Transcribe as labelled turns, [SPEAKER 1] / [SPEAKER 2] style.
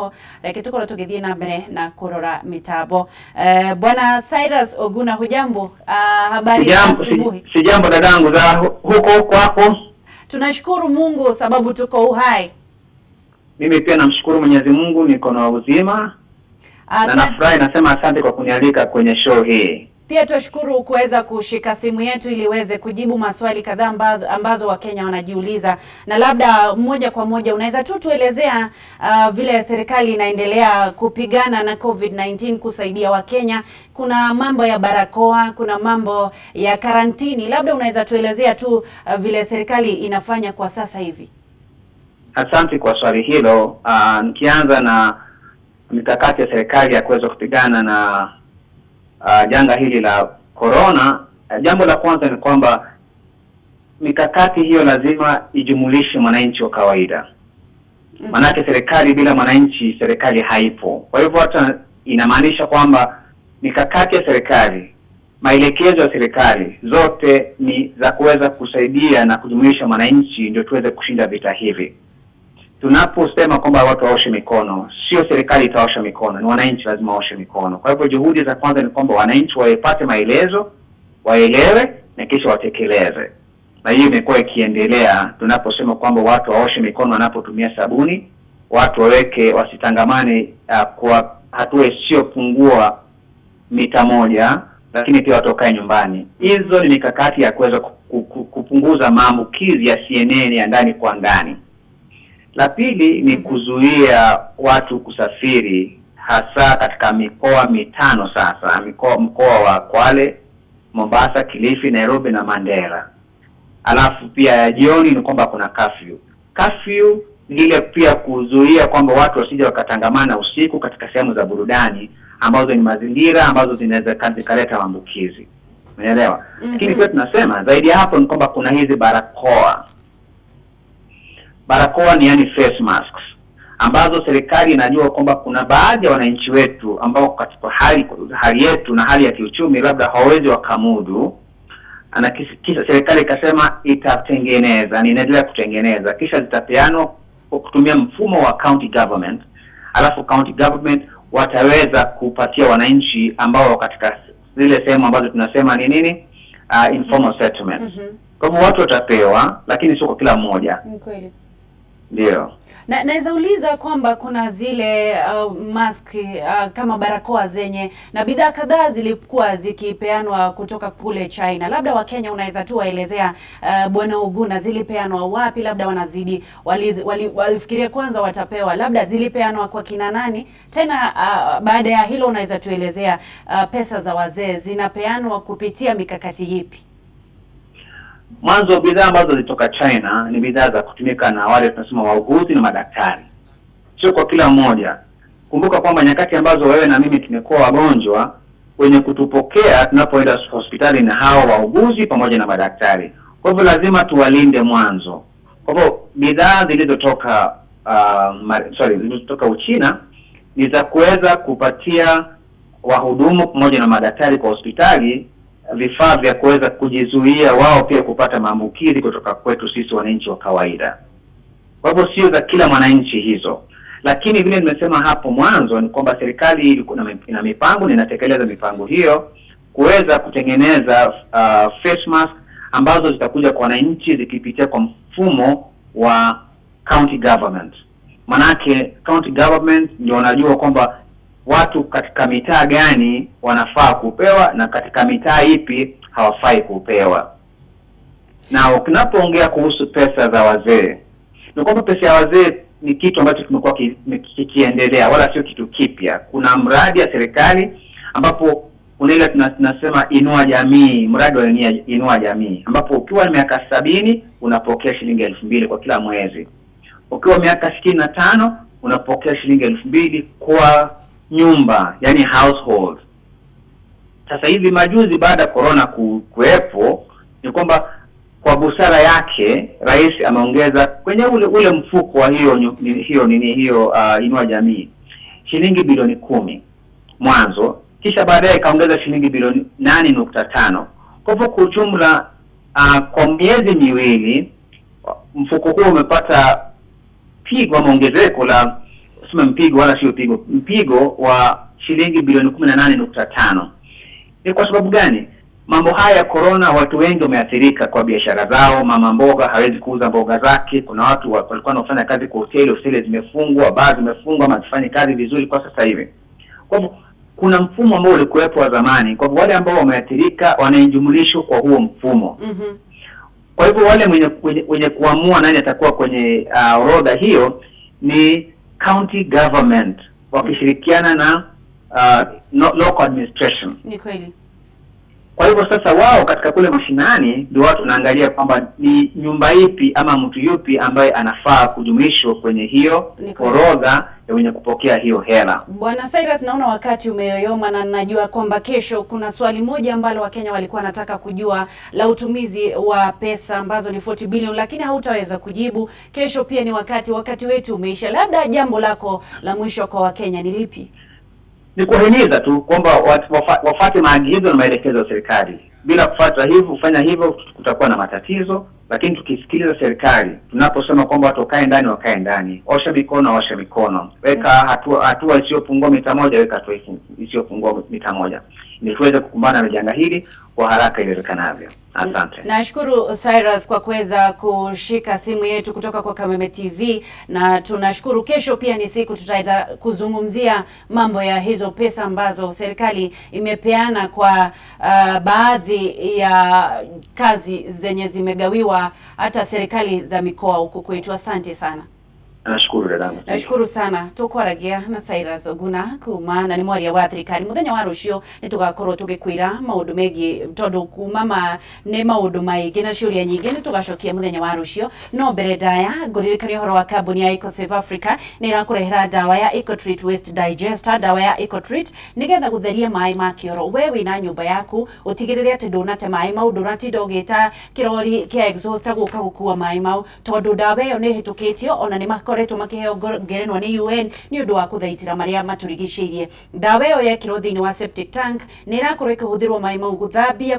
[SPEAKER 1] no reke tukoro tugithie na mbere na kurora mitabo. Bwana Cyrus Oguna, hujambo? Habari za asubuhi.
[SPEAKER 2] Sijambo dadangu, za huko kwako?
[SPEAKER 1] Tunashukuru Mungu sababu tuko uhai.
[SPEAKER 2] Mimi pia namshukuru Mwenyezi Mungu niko na uzima. Na nafurahi, nasema asante kwa kunialika kwenye show hii.
[SPEAKER 1] Pia tunashukuru kuweza kushika simu yetu ili iweze kujibu maswali kadhaa ambazo Wakenya wanajiuliza. Na labda moja kwa moja unaweza tu tuelezea vile serikali inaendelea kupigana na COVID-19 kusaidia Wakenya. Kuna mambo ya barakoa, kuna mambo ya karantini. Labda unaweza tuelezea tu vile serikali inafanya kwa sasa hivi.
[SPEAKER 2] Asante kwa swali hilo. Nikianza na mikakati ya serikali ya kuweza kupigana na janga hili la corona, jambo la kwanza ni kwamba mikakati hiyo lazima ijumulishe mwananchi wa kawaida. Manake serikali bila mwananchi, serikali haipo. Kwa hivyo hata inamaanisha kwamba mikakati ya serikali, maelekezo ya serikali zote ni za kuweza kusaidia na kujumulisha mwananchi ndio tuweze kushinda vita hivi. Tunaposema kwamba watu waoshe mikono, sio serikali itaosha mikono, ni wananchi lazima waoshe mikono. Kwa hivyo juhudi za kwanza ni kwamba wananchi wapate maelezo, waelewe na kisha watekeleze. Na hiyo imekuwa ikiendelea. Tunaposema kwamba watu waoshe mikono wanapotumia sabuni, watu wasitangamane kwa hatua isiyopungua mita moja, lakini pia watu wakae nyumbani. Hizo ni mikakati ya kuweza kupunguza maambukizi ya CNN ya ndani kwa ndani. La pili ni kuzuia watu kusafiri, hasa katika mikoa mitano sasa, mkoa wa Kwale, Mombasa, Kilifi, Nairobi na Mandera. Alafu pia jioni ni kwamba kuna curfew. Curfew ile pia kuzuia kwamba watu wasije wakatangamana usiku katika sehemu za burudani ambazo ni mazingira ambazo zinaweza kuleta maambukizi. Umeelewa? Lakini pia tunasema zaidi ya hapo ni kwamba kuna hizi barakoa. Barakoa ni yani face masks, ambazo serikali inajua kwamba kuna baadhi ya wananchi wetu ambao katika hali yetu na hali ya kiuchumi labda hawawezi wakamudu. Kisha serikali ikasema itatengeneza, ni inaendelea kutengeneza, kisha zitapeanwa kwa kutumia mfumo wa county government. Alafu county government wataweza kupatia wananchi ambao katika zile sehemu ambazo tunasema ni nini, informal settlement. Kwa hivyo watu watapewa, lakini sio kwa kila mmoja.
[SPEAKER 1] Kweli.
[SPEAKER 2] Ndio.
[SPEAKER 1] Na naweza uliza kwamba kuna zile mask kama barakoa zenye na bidhaa kadhaa zilikuwa zikipeanwa kutoka kule China. Labda Wakenya unaweza tu waelezea Bwana Oguna, zilipeanwa wapi? Labda wanazidi walifikiria kwanza watapewa, labda zilipeanwa kwa kina nani? Tena baada ya hilo unaweza tuelezea pesa za wazee zinapeanwa kupitia mikakati ipi?
[SPEAKER 2] Mwanzo bidhaa ambazo zilitoka China ni bidhaa za kutumika na wale tunasema wauguzi na madaktari. Sio kwa kila mmoja. Kumbuka kwamba nyakati ambazo wewe na mimi tumekuwa wagonjwa, wenye kutupokea tunapoenda hospitali na hao wauguzi pamoja na madaktari. Kwa hivyo lazima tuwalinde mwanzo. Kwa hivyo bidhaa zilizotoka zilizotoka Uchina ni za kuweza kupatia wahudumu pamoja na madaktari kwa hospitali vifaa vya kuweza kujizuia wao pia kupata maambukizi kutoka kwetu sisi wananchi wa kawaida. Kwa hivyo sio za kila mwananchi hizo. Lakini vile nimesema hapo mwanzo ni kwamba serikali ina mipango na inatekeleza mipango hiyo kuweza kutengeneza face mask ambazo zitakuja kwa wananchi zikipitia kwa mfumo wa county government. Manake county government ndio wanajua kwamba watu katika mitaa gani wanafaa kupewa na katika mitaa ipi hawafai kupewa. Na ukinapoongea kuhusu pesa za wazee, ni kwamba pesa ya wazee ni kitu ambacho kimekuwa kikiendelea, wala sio kitu kipya. Kuna mradi ya serikali ambapo unaile tunasema Inua Jamii, mradi wa Inua Jamii, ambapo ukiwa na miaka 70 unapokea shilingi 2,000 kwa kila mwezi. Ukiwa miaka 65 unapokea shilingi 2,000 kwa nyumba, yani household. Sasa hivi majuzi baada ya corona kuwepo ni kwamba kwa busara yake rais ameongeza kwenye ule mfuko wa hiyo Inua Jamii shilingi bilioni 10 mwanzo, kisha baadaye kaongeza shilingi bilioni 8.5. Kwa hivyo kwa jumla kwa miezi miwili mfuko huo umepata pigo ama ongezeko la tuseme mpigo wala sio mpigo wa shilingi bilioni 18.5. Ni kwa sababu gani? Mambo haya ya corona, watu wengi wameathirika kwa biashara zao. Mama mboga hawezi kuuza mboga zake. Kuna watu walikuwa wanafanya kazi kwa hoteli zimefungwa, baa zimefungwa, hazifanyi kazi vizuri kwa sasa hivi. Kwa hivyo kuna mfumo ambao ulikuwepo wa zamani. Kwa hivyo wale ambao wameathirika wanainjumulishwa kwa huo mfumo. Kwa hivyo wale wenye kuamua nani atakuwa kwenye orodha hiyo ni county government wakishirikiana na local administration.
[SPEAKER 1] Ni kweli.
[SPEAKER 2] Kwa hivyo sasa wao katika kule mashinani ndio watu naangalia kwamba ni nyumba ipi ama mtu yupi ambaye anafaa kujumuishwa kwenye hiyo orodha ya wenye kupokea hiyo hela.
[SPEAKER 1] Bwana Cyrus, naona wakati umeyoyoma na najua kwamba kesho kuna swali moja ambalo Wakenya walikuwa wanataka kujua la utumizi wa pesa ambazo ni 40 bilioni, lakini hautaweza kujibu. Kesho pia ni wakati wetu umeisha. Labda jambo lako la mwisho kwa Wakenya ni lipi?
[SPEAKER 2] Ni kuhimiza tu kwamba wafuate maagizo na maelekezo ya serikali. Bila kufanya hivyo kutakuwa na matatizo, lakini tukisikiliza serikali, tunaposema kwamba watu wakae ndani, wakae ndani. Osha mikono. Weka hatua isiyopungua mita 1, weka hatua isiyopungua mita 1. Ili tuweze kukumbana na janga hili kwa haraka iwezekanavyo. Asante.
[SPEAKER 1] Nashukuru Cyrus kwa kuweza kushika simu yetu kutoka kwa Kameme TV, na tunashukuru. Kesho pia ni siku tutaenda kuzungumzia mambo ya hizo pesa ambazo serikali imepeana kwa baadhi ya kazi zenye zimegawiwa hata serikali za mikoa huko kwetu. Asante sana.
[SPEAKER 2] Nashukuru dadangu.
[SPEAKER 1] Nashukuru sana. Tukwaragia na Cyrus Oguna kuma na ni mwaria wa thirikari. Muthenya wa rucio nitugakorwo tugikwira maundu megi tondu kuma ne maundu maingi na ciuria nyingi nitugacokia muthenya wa rucio. No mbere ndaya nguririkania horo wa kambuni ya EcoSave Africa ni irakurehera dawa ya EcoTreat Waste Digester. Dawa ya EcoTreat nigetha gutheria mai ma kioro. We wina nyumba yaku utigirire ati ndunate mai mau, nduratinda ugita kirori kia exhaust guka gukua mai mau, tondu dawa iyo ni hitukitio ona ni koretwo makiheo ngerenwa ni UN ni undu wa kuthaitira maria maturigiceirie. Dawa iyo yekirwo thiini wa septic tank ni irakorwo ikihũthĩrwo mai mau guthambia